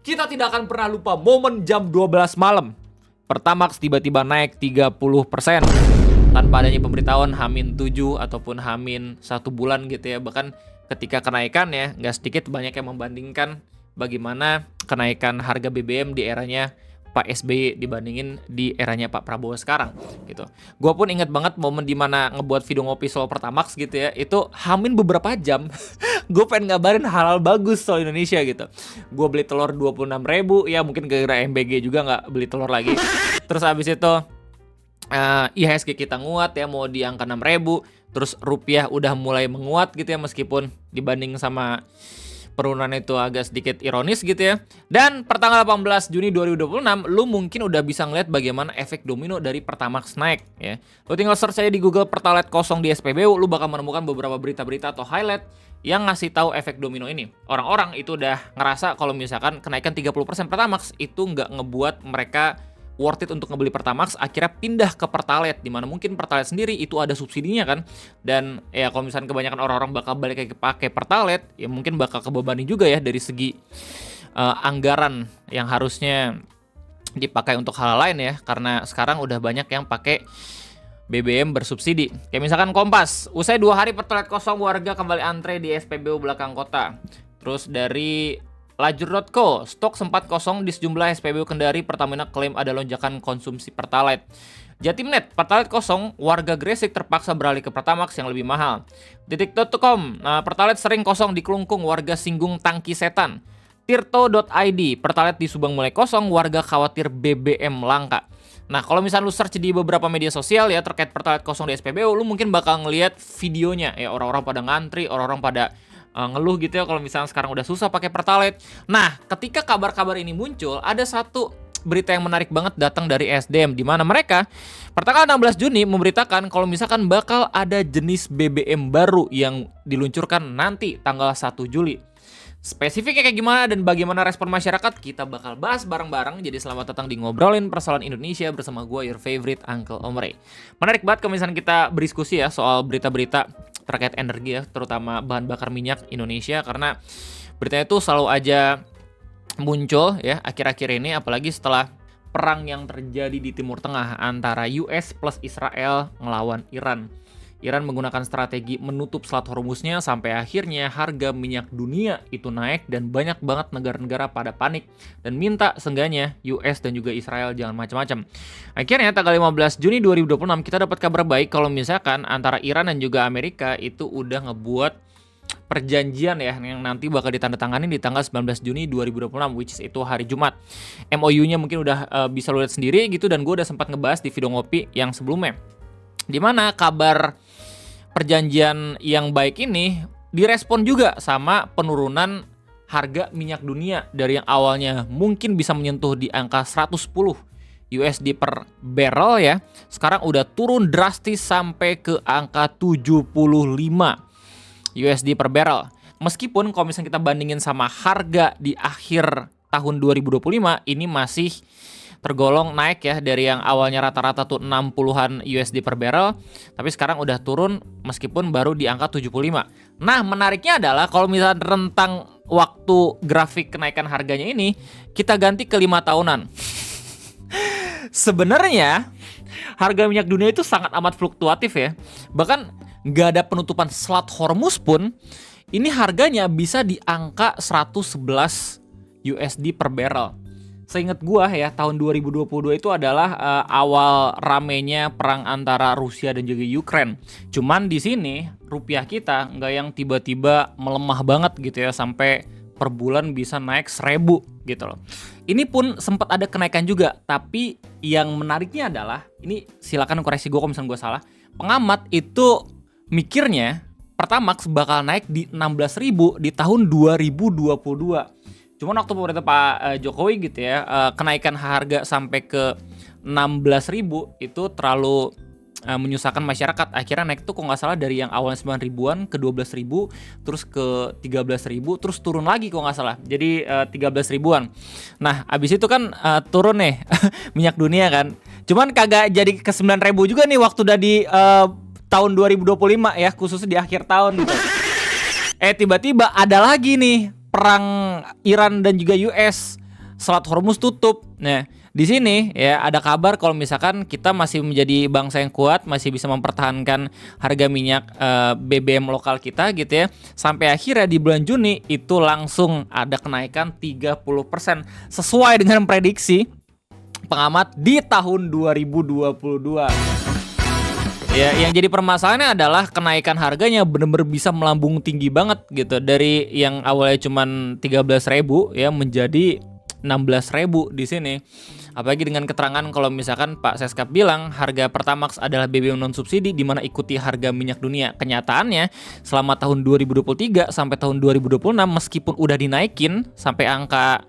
Kita tidak akan pernah lupa momen jam 12 malam. Pertamax tiba-tiba naik 30% tanpa adanya pemberitahuan H-7 ataupun H-1 bulan gitu ya. Bahkan ketika kenaikan ya, nggak sedikit banyak yang membandingkan bagaimana kenaikan harga BBM di eranya Pak SBY dibandingin di eranya Pak Prabowo sekarang gitu. Gua pun inget banget momen dimana ngebuat video ngopi soal Pertamax gitu ya. Itu hamin beberapa jam gue pengen ngabarin hal-hal bagus soal Indonesia gitu. Gue beli telur 26.000, ya mungkin gara-gara MBG juga nggak beli telur lagi. Terus habis itu IHSG kita nguat ya, mau di angka 6.000. Terus rupiah udah mulai menguat gitu ya, meskipun dibanding sama penurunan itu agak sedikit ironis gitu ya. Dan pertanggal 18 Juni 2026, lu mungkin udah bisa ngeliat bagaimana efek domino dari Pertamax naik ya. Lu tinggal search aja di Google Pertalite kosong di SPBU, lu bakal menemukan beberapa berita-berita atau highlight yang ngasih tahu efek domino ini. Orang-orang itu udah ngerasa kalau misalkan kenaikan 30% Pertamax itu nggak ngebuat mereka worth it untuk ngebeli Pertamax, akhirnya pindah ke Pertalite, dimana mungkin Pertalite sendiri itu ada subsidinya kan. Dan ya kalau misalnya kebanyakan orang-orang bakal balik lagi pakai Pertalite, ya mungkin bakal kebebani juga ya dari segi anggaran yang harusnya dipakai untuk hal lain ya, karena sekarang udah banyak yang pakai BBM bersubsidi. Kayak misalkan Kompas, usai 2 hari Pertalite kosong, warga kembali antre di SPBU belakang kota. Terus dari Lajur.co, stok sempat kosong di sejumlah SPBU Kendari, Pertamina klaim ada lonjakan konsumsi Pertalite. Jatimnet, Pertalite kosong, warga Gresik terpaksa beralih ke Pertamax yang lebih mahal. Detik.com, Pertalite sering kosong di Kelungkung, warga singgung tangki setan. Tirto.id, Pertalite di Subang mulai kosong, warga khawatir BBM langka. Nah, kalau misalnya lu search di beberapa media sosial ya terkait Pertalite kosong di SPBU, lu mungkin bakal ngelihat videonya ya, orang-orang pada ngantri, orang-orang pada ngeluh gitu ya kalau misalnya sekarang udah susah pakai Pertalite. Nah, ketika kabar-kabar ini muncul, ada satu berita yang menarik banget datang dari SDM, di mana mereka pertanggal 16 Juni memberitakan kalau misalkan bakal ada jenis BBM baru yang diluncurkan nanti tanggal 1 Juli. Spesifiknya kayak gimana dan bagaimana respon masyarakat, kita bakal bahas bareng-bareng. Jadi selamat datang di Ngobrolin Persoalan Indonesia bersama gue, your favorite Uncle Omre. Menarik banget kalau misalnya kita berdiskusi ya soal berita-berita terkait energi ya, terutama bahan bakar minyak Indonesia, karena beritanya itu selalu aja muncul ya akhir-akhir ini, apalagi setelah perang yang terjadi di Timur Tengah antara US plus Israel ngelawan Iran. Iran menggunakan strategi menutup Selat Hormuznya sampai akhirnya harga minyak dunia itu naik dan banyak banget negara-negara pada panik dan minta seenggaknya US dan juga Israel jangan macam-macam. Akhirnya tanggal 15 Juni 2026 kita dapat kabar baik kalau misalkan antara Iran dan juga Amerika itu udah ngebuat perjanjian ya yang nanti bakal ditandatangani di tanggal 19 Juni 2026, which is itu hari Jumat. MOU-nya mungkin udah bisa lo lihat sendiri gitu, dan gue udah sempat ngebahas di video ngopi yang sebelumnya. Dimana kabar perjanjian yang baik ini direspon juga sama penurunan harga minyak dunia dari yang awalnya mungkin bisa menyentuh di angka 110 USD per barrel ya, sekarang udah turun drastis sampai ke angka 75 USD per barrel. Meskipun kalau misalnya kita bandingin sama harga di akhir tahun 2025, ini masih tergolong naik ya, dari yang awalnya rata-rata tuh 60-an USD per barrel, tapi sekarang udah turun meskipun baru di angka 75. Nah, menariknya adalah kalau misalnya rentang waktu grafik kenaikan harganya ini kita ganti ke 5 tahunan. Sebenarnya harga minyak dunia itu sangat amat fluktuatif ya. Bahkan nggak ada penutupan Selat Hormuz pun ini harganya bisa di angka 111 USD per barrel. Seingat gua ya, tahun 2022 itu adalah awal ramenya perang antara Rusia dan juga Ukraine. Cuman di sini rupiah kita nggak yang tiba-tiba melemah banget gitu ya, sampai per bulan bisa naik 1.000 gitu loh. Ini pun sempat ada kenaikan juga, tapi yang menariknya adalah, ini silakan koreksi gua kalau misalnya gua salah, pengamat itu mikirnya Pertamax bakal naik di 16.000 di tahun 2022. Cuman waktu pemerintah Pak Jokowi gitu ya, kenaikan harga sampai ke 16.000 itu terlalu menyusahkan masyarakat. Akhirnya naik tuh kok nggak salah dari yang awalnya 9 ribuan ke 12.000, terus ke 13.000, terus turun lagi kok nggak salah. Jadi 13 ribuan. Nah, abis itu kan turun nih minyak dunia kan. Cuman kagak jadi ke 9.000 juga nih waktu udah di tahun 2025 ya, khususnya di akhir tahun gitu. Tiba-tiba ada lagi nih perang Iran dan juga US. Selat Hormuz tutup. Nah, di sini ya ada kabar kalau misalkan kita masih menjadi bangsa yang kuat, masih bisa mempertahankan harga minyak BBM lokal kita gitu ya. Sampai akhirnya di bulan Juni itu langsung ada kenaikan 30% sesuai dengan prediksi pengamat di tahun 2022. Ya, yang jadi permasalahannya adalah kenaikan harganya benar-benar bisa melambung tinggi banget gitu. Dari yang awalnya cuman 13.000 ya menjadi 16.000 di sini. Apalagi dengan keterangan kalau misalkan Pak Seskap bilang harga Pertamax adalah BBM non subsidi di mana ikuti harga minyak dunia. Kenyataannya selama tahun 2023 sampai tahun 2026 meskipun udah dinaikin sampai angka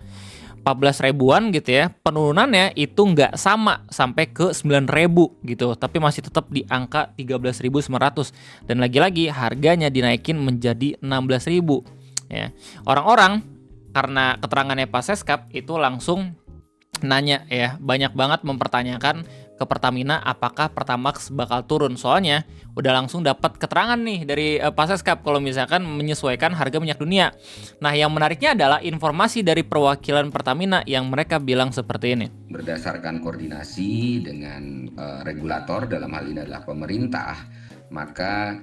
14 ribuan gitu ya, penurunannya itu nggak sama sampai ke 9.000 gitu, tapi masih tetap di angka 13.900 dan lagi-lagi harganya dinaikin menjadi 16.000 ya. Orang-orang karena keterangannya Pak Seskap itu langsung nanya ya, banyak banget mempertanyakan ke Pertamina apakah Pertamax bakal turun. Soalnya udah langsung dapat keterangan nih dari Pak Seskap kalau misalkan menyesuaikan harga minyak dunia. Nah, yang menariknya adalah informasi dari perwakilan Pertamina yang mereka bilang seperti ini. Berdasarkan koordinasi dengan regulator, dalam hal ini adalah pemerintah, maka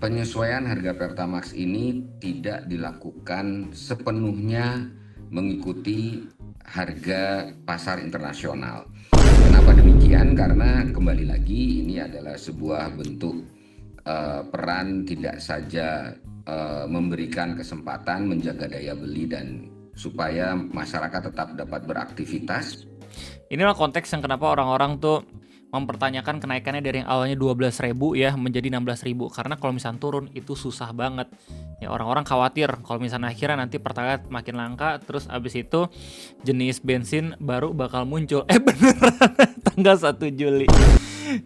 penyesuaian harga Pertamax ini tidak dilakukan sepenuhnya mengikuti harga pasar internasional. Kenapa demikian? Karena kembali lagi ini adalah sebuah bentuk peran tidak saja memberikan kesempatan menjaga daya beli dan supaya masyarakat tetap dapat beraktivitas. Inilah konteks yang kenapa orang-orang tuh mempertanyakan kenaikannya dari yang awalnya 12.000 ya menjadi 16.000 karena kalau misalnya turun itu susah banget. Ya, orang-orang khawatir kalau misalnya akhirnya nanti Pertalite makin langka terus abis itu jenis bensin baru bakal muncul. Beneran tanggal 1 Juli.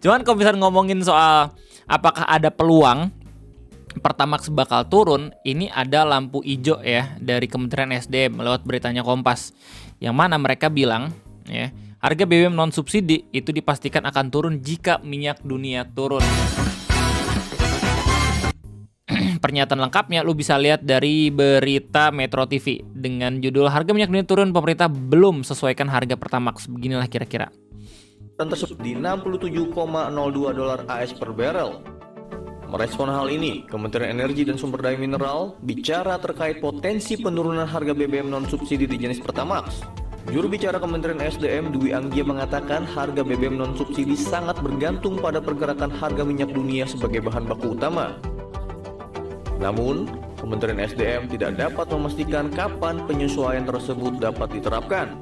Cuman kalau misalnya ngomongin soal apakah ada peluang Pertamax bakal turun, ini ada lampu hijau ya dari Kementerian SDM lewat beritanya Kompas. Yang mana mereka bilang ya, harga BBM non subsidi itu dipastikan akan turun jika minyak dunia turun. Pernyataan lengkapnya lu bisa lihat dari berita Metro TV dengan judul harga minyak dunia turun, pemerintah belum sesuaikan harga Pertamax. Beginilah kira-kira. Tersebut di $67,02 AS per barrel. Merespon hal ini, Kementerian Energi dan Sumber Daya Mineral bicara terkait potensi penurunan harga BBM non subsidi di jenis Pertamax. Juru bicara Kementerian SDM Dwi Anggia mengatakan harga BBM non subsidi sangat bergantung pada pergerakan harga minyak dunia sebagai bahan baku utama. Namun, Kementerian SDM tidak dapat memastikan kapan penyesuaian tersebut dapat diterapkan.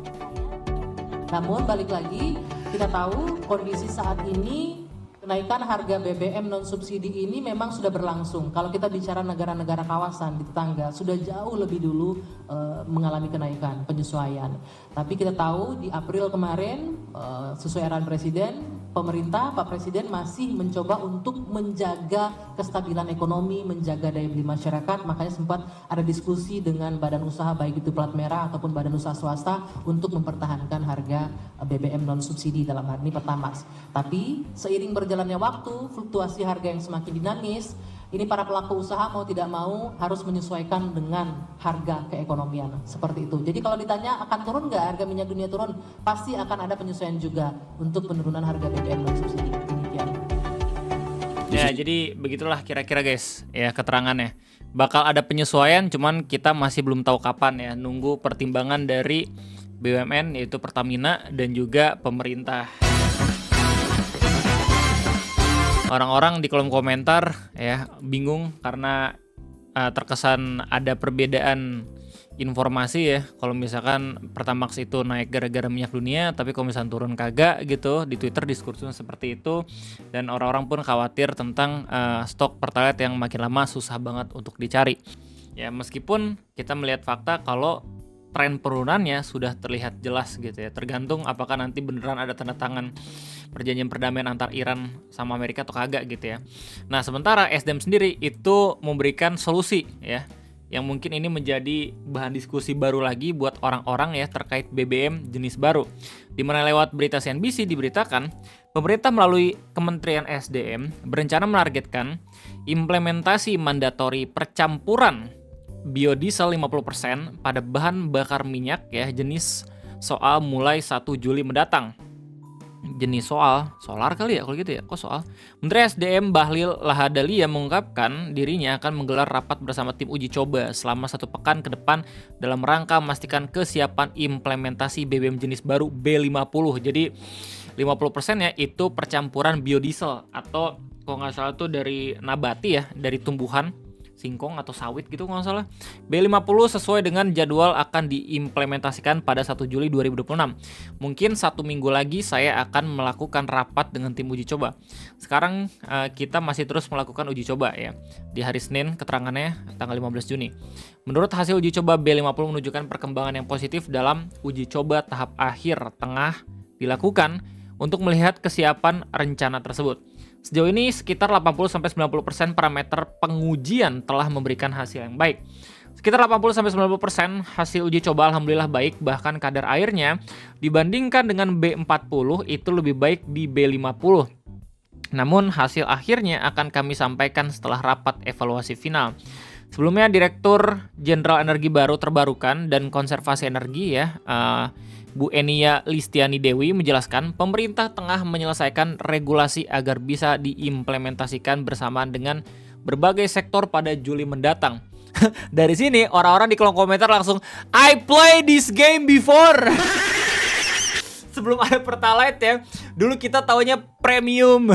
Namun balik lagi, kita tahu kondisi saat ini kenaikan harga BBM non subsidi ini memang sudah berlangsung. Kalau kita bicara negara-negara kawasan di tetangga sudah jauh lebih dulu mengalami kenaikan penyesuaian. Tapi kita tahu di April kemarin sesuai arahan Presiden, pemerintah Pak Presiden masih mencoba untuk menjaga kestabilan ekonomi, menjaga daya beli masyarakat. Makanya sempat ada diskusi dengan badan usaha baik itu plat merah ataupun badan usaha swasta untuk mempertahankan harga BBM non subsidi dalam hal ini Pertamax. Tapi seiring berjalannya waktu, fluktuasi harga yang semakin dinamis, ini para pelaku usaha mau tidak mau harus menyesuaikan dengan harga keekonomian seperti itu. Jadi kalau ditanya akan turun nggak harga minyak dunia turun, pasti akan ada penyesuaian juga untuk penurunan harga BBM non subsidi. Demikian. Ya, jadi begitulah kira-kira guys ya keterangannya. Bakal ada penyesuaian, cuman kita masih belum tahu kapan ya. Nunggu pertimbangan dari BUMN yaitu Pertamina dan juga pemerintah. Orang-orang di kolom komentar ya bingung karena terkesan ada perbedaan informasi ya. Kalau misalkan Pertamax itu naik gara-gara minyak dunia, tapi kalau misalkan turun kagak gitu. Di Twitter diskursusnya seperti itu dan orang-orang pun khawatir tentang stok Pertalite yang makin lama susah banget untuk dicari. Ya, meskipun kita melihat fakta kalau tren penurunannya sudah terlihat jelas gitu ya. Tergantung apakah nanti beneran ada tanda tangan perjanjian perdamaian antar Iran sama Amerika atau kagak gitu ya. Nah, sementara SDM sendiri itu memberikan solusi ya, yang mungkin ini menjadi bahan diskusi baru lagi buat orang-orang ya terkait BBM jenis baru. Di mana lewat berita CNBC diberitakan, pemerintah melalui Kementerian SDM berencana menargetkan implementasi mandatori percampuran biodiesel 50% pada bahan bakar minyak ya jenis soal mulai 1 Juli mendatang. Jenis soal, solar kali ya kalau gitu ya, kok soal? Menteri SDM Bahlil Lahadalia mengungkapkan dirinya akan menggelar rapat bersama tim uji coba selama 1 pekan ke depan dalam rangka memastikan kesiapan implementasi BBM jenis baru B50. Jadi 50%-nya itu percampuran biodiesel atau kalau nggak salah tuh dari nabati ya, dari tumbuhan singkong atau sawit gitu kalau nggak salah. B50 sesuai dengan jadwal akan diimplementasikan pada 1 Juli 2026. Mungkin 1 minggu lagi saya akan melakukan rapat dengan tim uji coba. Sekarang kita masih terus melakukan uji coba ya. Di hari Senin keterangannya tanggal 15 Juni. Menurut hasil uji coba B50 menunjukkan perkembangan yang positif dalam uji coba tahap akhir tengah dilakukan untuk melihat kesiapan rencana tersebut. Sejauh ini sekitar 80-90% parameter pengujian telah memberikan hasil yang baik. Sekitar 80-90% hasil uji coba alhamdulillah baik, bahkan kadar airnya dibandingkan dengan B40 itu lebih baik di B50. Namun hasil akhirnya akan kami sampaikan setelah rapat evaluasi final. Sebelumnya Direktur Jenderal Energi Baru Terbarukan dan Konservasi Energi ya, Bu Enia Listiani Dewi menjelaskan pemerintah tengah menyelesaikan regulasi agar bisa diimplementasikan bersamaan dengan berbagai sektor pada Juli mendatang. Dari sini orang-orang di kolom komentar langsung I play this game before. Sebelum ada Pertalite ya, dulu kita taunya premium.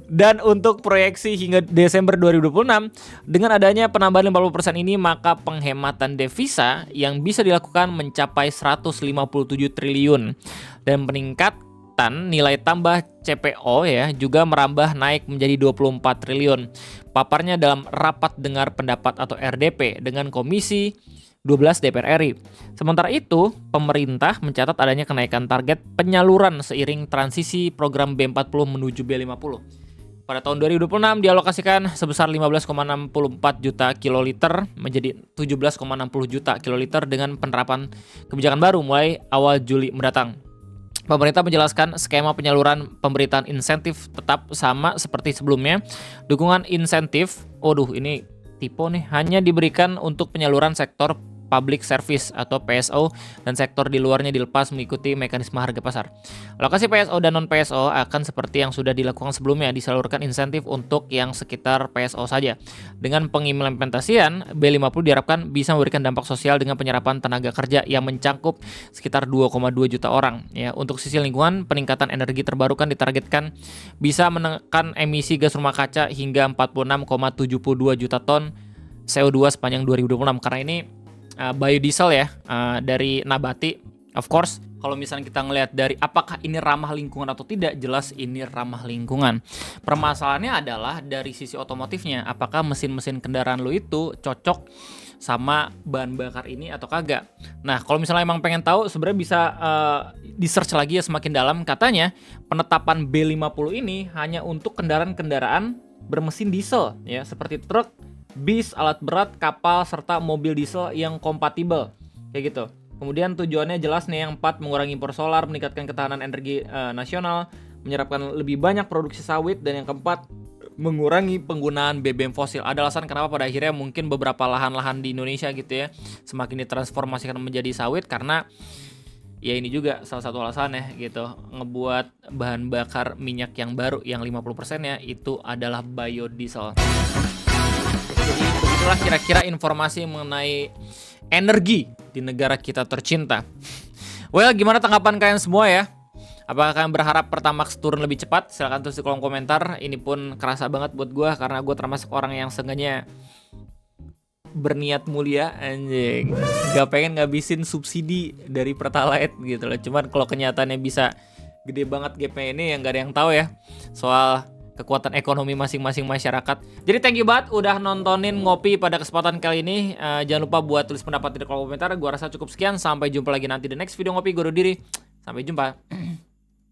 Dan untuk proyeksi hingga Desember 2026, dengan adanya penambahan 50% ini, maka penghematan devisa yang bisa dilakukan mencapai 157 triliun. Dan peningkatan nilai tambah CPO ya juga merambah naik menjadi 24 triliun. Paparnya dalam rapat dengar pendapat atau RDP dengan Komisi 12 DPR RI. Sementara itu, pemerintah mencatat adanya kenaikan target penyaluran seiring transisi program B40 menuju B50. Pada tahun 2026 dialokasikan sebesar 15,64 juta kiloliter menjadi 17,60 juta kiloliter dengan penerapan kebijakan baru mulai awal Juli mendatang. Pemerintah menjelaskan skema penyaluran pemberitaan insentif tetap sama seperti sebelumnya. Dukungan insentif, ini tipe nih, hanya diberikan untuk penyaluran sektor public service atau PSO dan sektor di luarnya dilepas mengikuti mekanisme harga pasar. Alokasi PSO dan non-PSO akan seperti yang sudah dilakukan sebelumnya, disalurkan insentif untuk yang sekitar PSO saja. Dengan pengimplementasian B50 diharapkan bisa memberikan dampak sosial dengan penyerapan tenaga kerja yang mencakup sekitar 2,2 juta orang. Ya, untuk sisi lingkungan, peningkatan energi terbarukan ditargetkan bisa menekan emisi gas rumah kaca hingga 46,72 juta ton CO2 sepanjang 2026 karena ini biodiesel ya, dari nabati. Of course, kalau misalnya kita ngelihat dari apakah ini ramah lingkungan atau tidak, jelas ini ramah lingkungan. Permasalahannya adalah dari sisi otomotifnya, apakah mesin-mesin kendaraan lo itu cocok sama bahan bakar ini atau kagak. Nah, kalau misalnya emang pengen tahu, sebenarnya bisa di-search lagi ya semakin dalam. Katanya penetapan B50 ini hanya untuk kendaraan-kendaraan bermesin diesel ya, seperti truk, bis, alat berat, kapal, serta mobil diesel yang kompatibel kayak gitu. Kemudian tujuannya jelas nih, yang 4 mengurangi impor solar, meningkatkan ketahanan energi nasional, menyerapkan lebih banyak produksi sawit, dan yang keempat mengurangi penggunaan BBM fosil. Ada alasan kenapa pada akhirnya mungkin beberapa lahan-lahan di Indonesia gitu ya semakin ditransformasikan menjadi sawit, karena ya ini juga salah satu alasannya gitu, ngebuat bahan bakar minyak yang baru yang 50%-nya itu adalah biodiesel. Jadi begitulah kira-kira informasi mengenai energi di negara kita tercinta. Well, gimana tanggapan kalian semua ya? Apakah kalian berharap Pertamax turun lebih cepat? Silahkan tulis di kolom komentar. Ini pun kerasa banget buat gue karena gue termasuk orang yang seenggaknya berniat mulia, anjing. Gak pengen ngabisin subsidi dari Pertalite gitu loh. Cuman kalau kenyataannya bisa gede banget gapnya ini, yang gak ada yang tahu ya soal kekuatan ekonomi masing-masing masyarakat. Jadi thank you banget udah nontonin Ngopi pada kesempatan kali ini. Jangan lupa buat tulis pendapat di kolom komentar. Gua rasa cukup sekian. Sampai jumpa lagi nanti di next video Ngopi. Gue undur diri. Sampai jumpa.